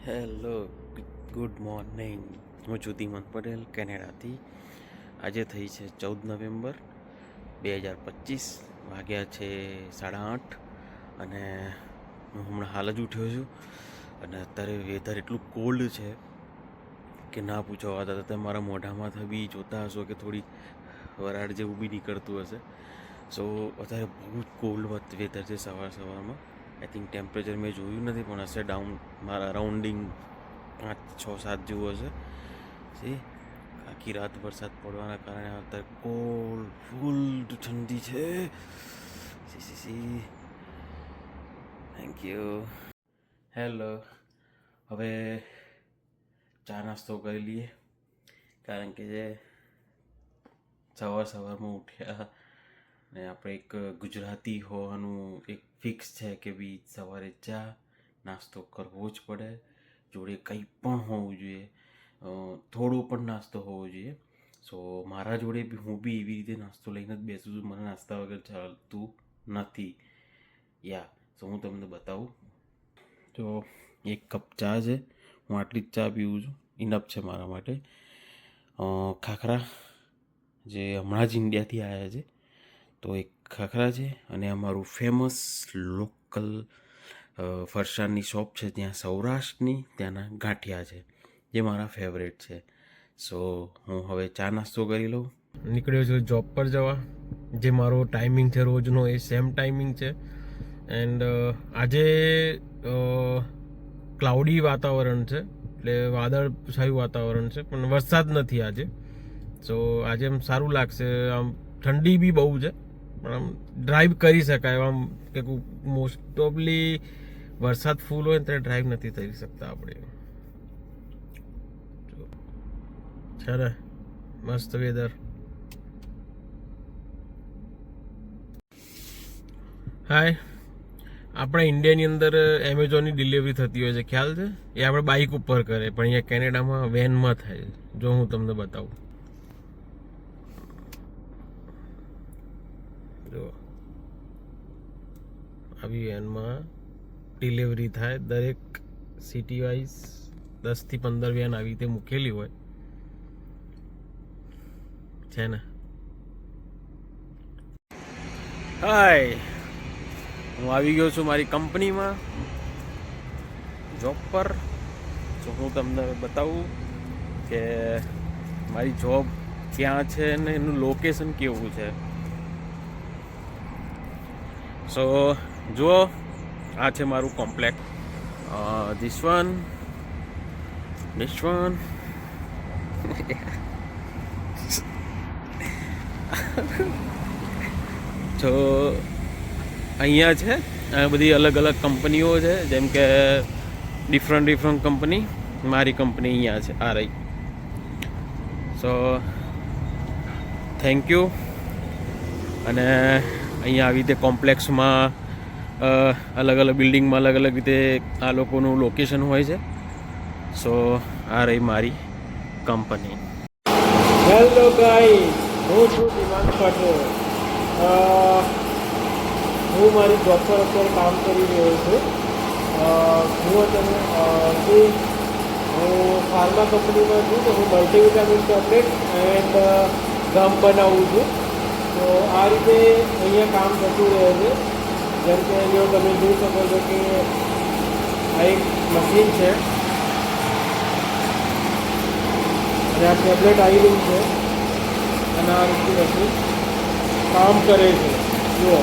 Hello, good morning. હું જ્યોતિમન પટેલ, કેનેડાથી. આજે થઈ છે 14 નવેમ્બર 2025. વાગ્યા છે 8:30 અને હું હમણાં હાલ જ ઉઠ્યો છું. અને અત્યારે વેધર એટલું કોલ્ડ છે કે ના પૂછો વાત. તમે મારા મોઢામાંથી બી જોતા હશો કે થોડી વરાળ જેવું બી નીકળતું હશે. સો અત્યારે બહુ જ કોલ્ડ વેધર છે સવારમાં. આઈ થિંક ટેમ્પરેચર મેં જોયું નથી પણ હશે ડાઉન મારા અરાઉન્ડિંગ 5, 6, 7 જેવું હશે. સી આખી રાત વરસાદ પડવાના કારણે અત્યારે કોલ્ડ ફૂલ ઠંડી છે. C thank you. હેલો, હવે ચા નાસ્તો કરી લઈએ કારણ કે જે સવારમાં ઉઠ્યા ને આપણે એક ગુજરાતી હોવાનું એક ફિક્સ છે કે બી સવારે ચા નાસ્તો કરવો જ પડે. જોડે કંઈ પણ હોવું જોઈએ, થોડો પણ નાસ્તો હોવો જોઈએ. સો મારા જોડે બી હું બી એવી રીતે નાસ્તો લઈને જ બેસું છું. મને નાસ્તા વગર ચાલતું નથી. સો હું તમને બતાવું. તો 1 કપ ચા છે. હું આટલી જ ચા પીવું છું, ઇનફ છે મારા માટે. ખાખરા જે હમણાં જ ઇન્ડિયાથી આવ્યા છે, તો એક ખાખરા છે. અને અમારું ફેમસ લોકલ ફરસાણની શોપ છે ત્યાં સૌરાષ્ટ્રની, ત્યાંના ગાંઠિયા છે જે મારા ફેવરેટ છે. સો હું હવે ચા નાસ્તો કરી લઉં. નીકળ્યો છું જોબ પર જવા. જે મારો ટાઈમિંગ છે રોજનો એ સેમ ટાઈમિંગ છે. એન્ડ આજે ક્લાઉડી વાતાવરણ છે, એટલે વાદળછાયું વાતાવરણ છે, પણ વરસાદ નથી આજે. સો આજે એમ સારું લાગશે. આમ ઠંડી બી બહુ છે પણ આમ ડ્રાઈવ કરી શકાય. આમ કે મોસ્ટ ઓફલી વરસાદ ફૂલ હોય ને ત્યારે ડ્રાઈવ નથી કરી શકતા આપણે. છે ને મસ્ત વેધર. હાય, આપણે ઇન્ડિયાની અંદર એમેઝોનની ડિલિવરી થતી હોય છે, ખ્યાલ છે? એ આપણે બાઇક ઉપર કરે, પણ અહીંયા કેનેડામાં વેનમાં થાય. જો હું તમને બતાવું. જો આવી વેનમાં ડિલિવરી થાય. દરેક સિટી વાઇઝ 10 થી 15 વેન આવી રીતે મૂકેલી હોય છે ને. હાય, હું આવી ગયો છું મારી કંપનીમાં જોબ પર. તો હું તમને બતાવું કે મારી જોબ ક્યાં છે ને એનું લોકેશન કેવું છે. સો જુઓ, આ છે મારું કોમ્પ્લેક્સ. ધીસ વન તો અહીંયા છે. આ બધી અલગ અલગ કંપનીઓ છે, જેમ કે ડિફરન્ટ કંપની. મારી કંપની અહીંયા છે, આ રહી. So thank you. અને અહીંયા આવી રીતે કોમ્પ્લેક્સમાં અલગ અલગ બિલ્ડિંગમાં અલગ અલગ રીતે આ લોકોનું લોકેશન હોય છે. સો આ રહી મારી કંપની. હેલો ગાઈસ, હું છું દિવાન પટેલ. હું મારી જોબ પર અત્યારે કામ કરી રહ્યો છું. હું ફાર્મા કંપનીમાં છું. તો હું મલ્ટીવિટામિન ટેબ્લેટ એન્ડ ગમ બનાવું છું. તો આ રીતે અહીંયા કામ થતું રહે છે. જેમ કે અહીંયા તમે જોઈ શકો છો કે આ એક મશીન છે અને આ ટેબ્લેટ આવી રહ્યું છે અને આ રીતે મશીન કામ કરે છે. જુઓ.